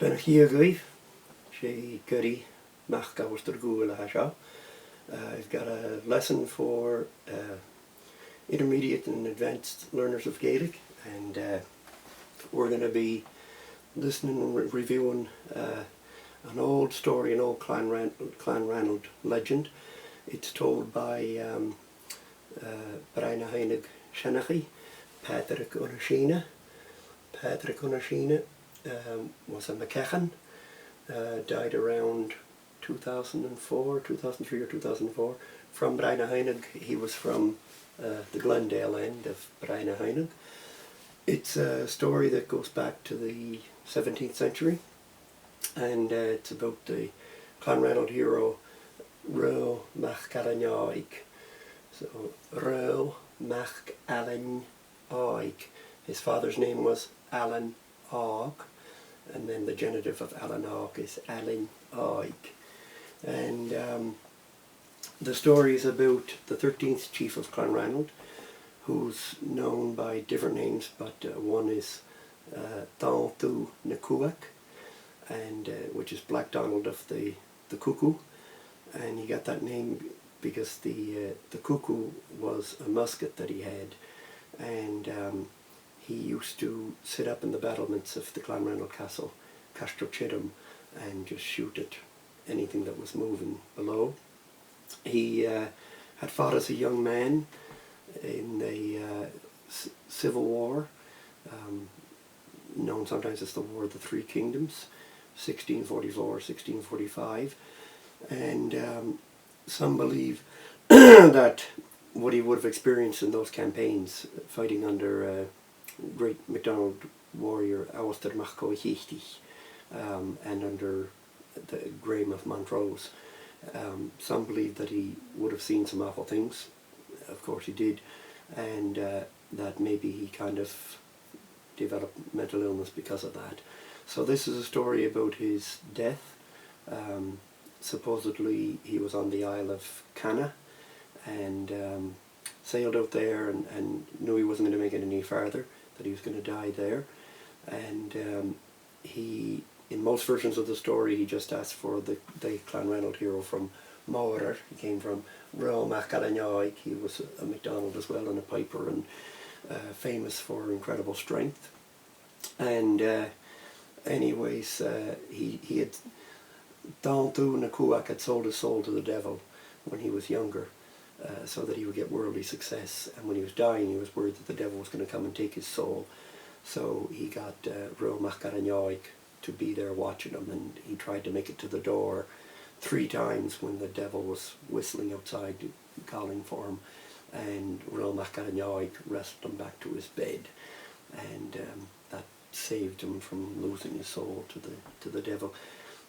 Ben h-Aibhneadh, she gurry mach gawas der gúil a seo. I've got a lesson for intermediate and advanced learners of Gaelic, and we're going to be listening and reviewing an old story, an old Clan Ranald legend. It's told by Bràigh Pàdruig Aonghuis Sìne. Pàdruig Aonghuis Sìne was a MacEachuinn, died around 2004, 2003 or 2004. From Breton he was from the Glendale end of Breton. It's a story that goes back to the 17th century, and it's about the Clan Ranald hero Raghnull Ailein Oig. So Raghnull Ailein Oig. His father's name was Ailein Oig, and then the genitive of Ailein Oig is Ailein Oig. And the story is about the 13th chief of Clan Ranald, who's known by different names, but one is Dòmhnull na Cuthaig, and which is Black Donald of the Cuckoo, and he got that name because the cuckoo was a musket that he had, and he used to sit up in the battlements of the Clan Ranald castle, Castro and just shoot at anything that was moving below. He had fought as a young man in the Civil War, known sometimes as the War of the Three Kingdoms, 1644, 1645, and some believe that what he would have experienced in those campaigns, fighting under great MacDonald warrior h-Aibhneadh, and under the Graham of Montrose. Some believe that he would have seen some awful things. Of course he did, and that maybe he kind of developed mental illness because of that. So this is a story about his death. Supposedly he was on the Isle of Canna, and sailed out there and knew he wasn't going to make it any farther, that he was going to die there. And he, in most versions of the story, he just asked for the Clan Ranald hero from Maurer. He came from Raghnull Ailein Oig. He was a MacDonald as well, and a piper, and famous for incredible strength. And anyways, he had Dòmhnull na Cuthaig had sold his soul to the devil when he was younger, so that he would get worldly success, and when he was dying he was worried that the devil was going to come and take his soul. So he got Raghnull Ailein Oig to be there watching him, and he tried to make it to the door 3 times when the devil was whistling outside calling for him, and Raghnull Ailein Oig wrestled him back to his bed, and that saved him from losing his soul to the devil.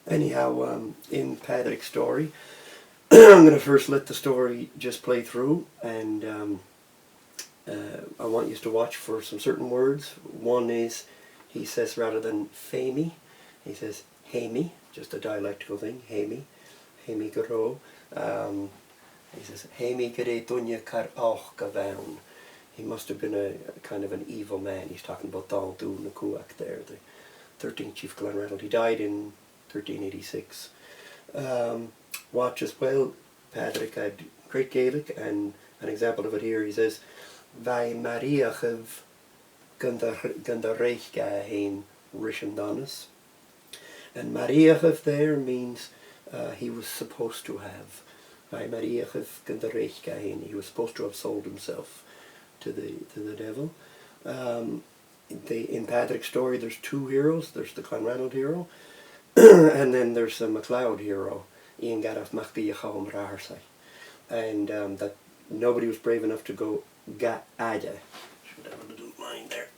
Anyhow, in Pàdruig's story, I'm going to first let the story just play through, and I want you to watch for some certain words. One is, he says, rather than "famey," he says "haimi," just a dialectical thing. Haimi garo. He says "haimi gare dunya kar och gavaun." He must have been a kind of an evil man. He's talking about Dòmhnull na Cuthaig there, the 13th chief of Clan Ranald. He died in 1386. Watch as well. Pàdruig had great Gaelic, and an example of it here. He says "Vai MacEachuinn ganda Bràigh hain rishin donas," and MacEachuinn there means he was supposed to have. Vai MacEachuinn ganda Bràigh hain. He was supposed to have sold himself to the devil. In Pàdruig's story, there's 2 heroes. There's the Clan Ranald hero, and then there's the MacLeod hero, MacEachuinn, and that nobody was brave enough to go Ga-ada. Should have a little line there.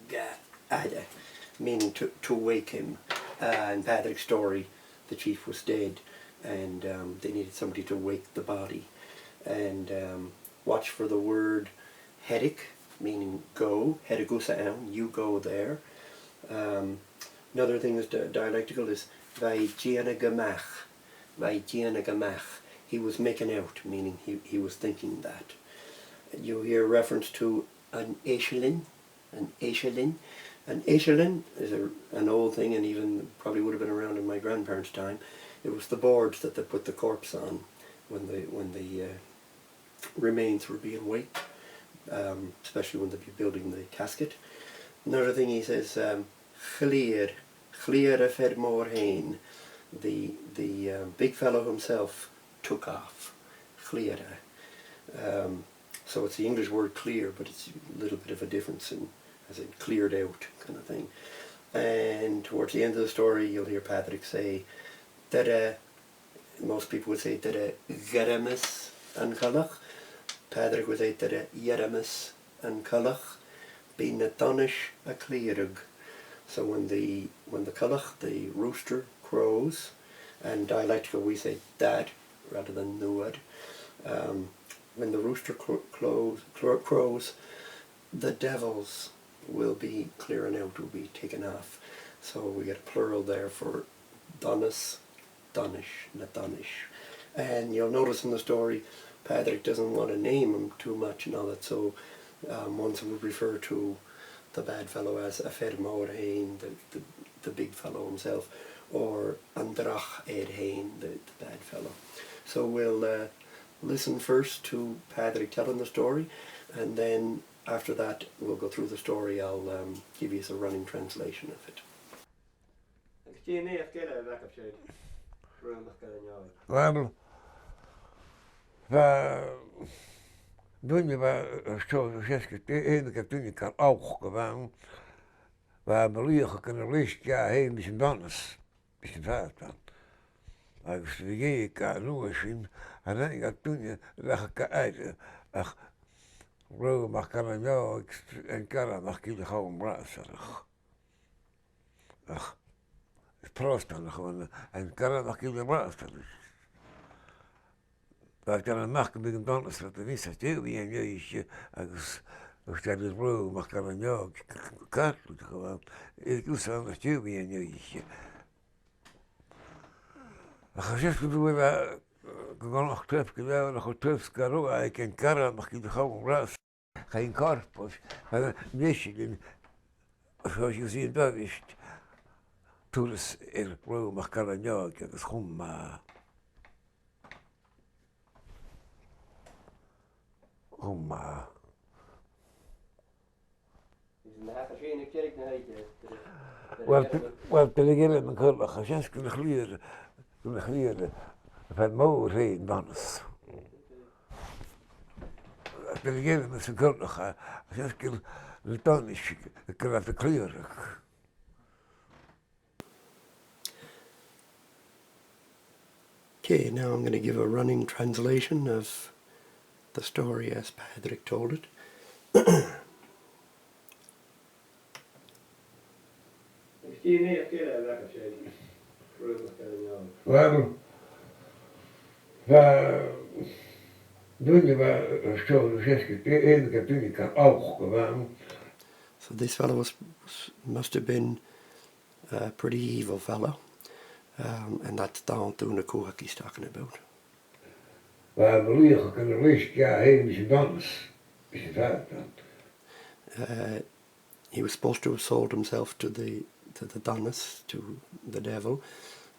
Ga-ada, meaning to wake him. In Pàdruig's story, the chief was dead, and they needed somebody to wake the body. And watch for the word "hedic," meaning go. Hedagusa, you go there. Another thing that's dialectical is "vai giana gamach." Vai giana gamach. He was making out, meaning he was thinking that. You hear reference to an Ailein, And Ailein is an old thing, and even probably would have been around in my grandparents' time. It was the boards that they put the corpse on when the remains were being waked, especially when they'd be building the casket. Another thing he says, Chliar a fed mór hain. The big fellow himself took off. Chliar. So it's the English word clear, but it's a little bit of a difference in, as in cleared out kind of thing. And towards the end of the story, you'll hear Pàdruig say that most people would say that Geramus an Cailleach. Pàdruig would say that Yeramus an Cailleach be na Donish a Clearug. So when the Cailleach, the rooster, crows, and dialectical we say dad rather than nuad. When the rooster crows, the devils will be clearing out, will be taken off. So we get a plural there for Donis, Donish, na Donish. And you'll notice in the story, Pàdruig doesn't want to name him too much and all that, so once would refer to the bad fellow as a fed mór hain, the big fellow himself, or Andrach Ed Hain, the bad fellow. So we'll listen first to Pàdruig telling the story, and then after that we'll go through the story. I'll give you a running translation of it. Well, toen we zo gezegd enige toen ik al ook gewoon, waar beluigen kunnen lezen ja heen met zijn dannes, met zijn vader. Als we ik nu zien, en dan ik toen je leg ik uit, ach, bro, mag kan jou en kan mag ik gewoon brazen. Ach, het proost dan gewoon en kan mag ik brazen. Dat dan mag ik met dan is dat is het heel en je als dat is bro mag kan jou kan gewoon ik doe zo dat je en je als je het doet gewoon nog terug gedaan nog terug karo ik kan kara mag ik gewoon ras geen korpus maar weet je zoals je ziet dat is toerus bro mag kan jou dat is gewoon maar Wel, te liggen met Gaelic, als je kunt geleerd van mooi reden dans. Te liggen met zijn Gaelic, als je kunt Letonisch, kan dat kleuren. Okay, now I'm going to give a running translation of the story as Pàdruig told it. Well, so this fellow must have been a pretty evil fellow, and that's Dòmhnull Cuthaig he's talking about. He was supposed to have sold himself to the Donis, to the devil,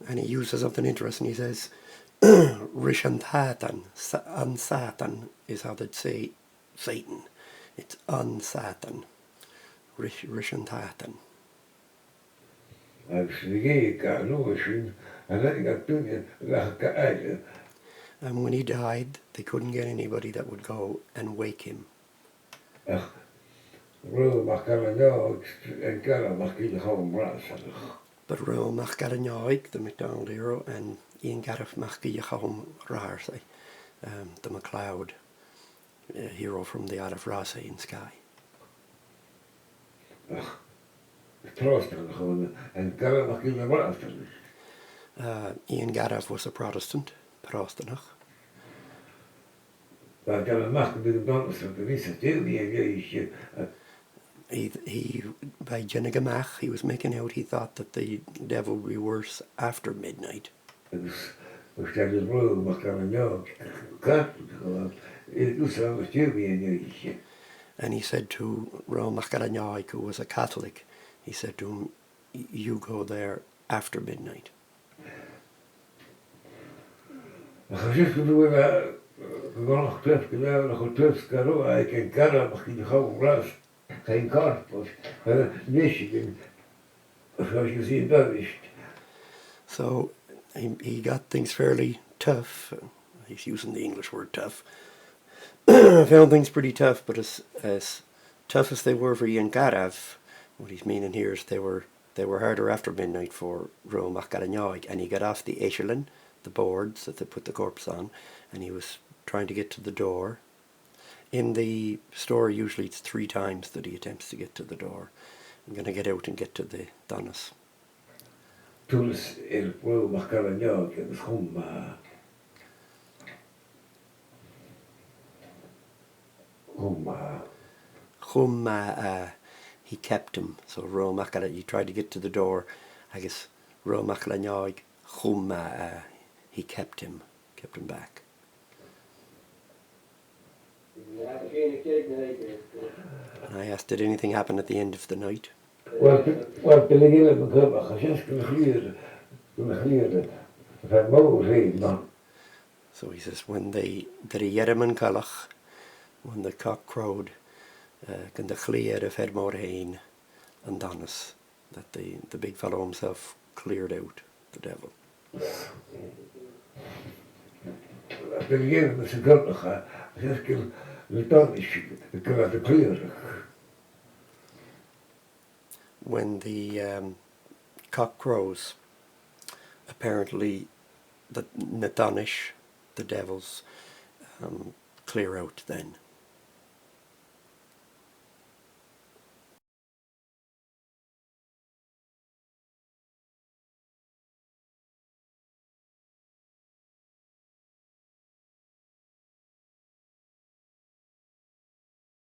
and he uses something interesting. He says, Rishanthatan, on Satan is how they'd say Satan. It's on Satan. Rishanthatan. And when he died, they couldn't get anybody that would go and wake him. But Raghnull MacEachuinn Oig, the MacDonald hero, and Ian Gareth MacEachuinn Rarsay, the MacLeod hero from the Art of Rarsay in Skye. Ian Gareth was a Protestant, Prostanach. He by Jennigamach, he was making out he thought that the devil would be worse after midnight. And he said to Raghnull MacEachuinn Oig, who was a Catholic, he said to him, you go there after midnight. חשבתי שהוא גורח טף כדאי אנחנו טף קרוב הייתי קרא בכי חו ראס kein Korpus Michigan so he got things fairly tough. He's using the English word tough. Found things pretty tough, but as tough as they were for Ian Gadav, what he's meaning here is they were harder after midnight for Ailein Oig, and he got off the Ailein, the boards that they put the corpse on, and he was trying to get to the door. In the story, usually it's 3 times that he attempts to get to the door. I'm going to get out and get to the Dòmhnull. Tulis il Bràigh MacEachuinn and he kept him. So MacEachuinn, he tried to get to the door. I guess MacEachuinn Oig, he kept him back. And I asked, did anything happen at the end of the night? So he says, when the cock crowed, gan the chliad of h-Aibhneadh and Dòmhnull, that the big fellow himself cleared out the devil. When the cock crows, apparently the Dòmhnull, the devils, clear out then.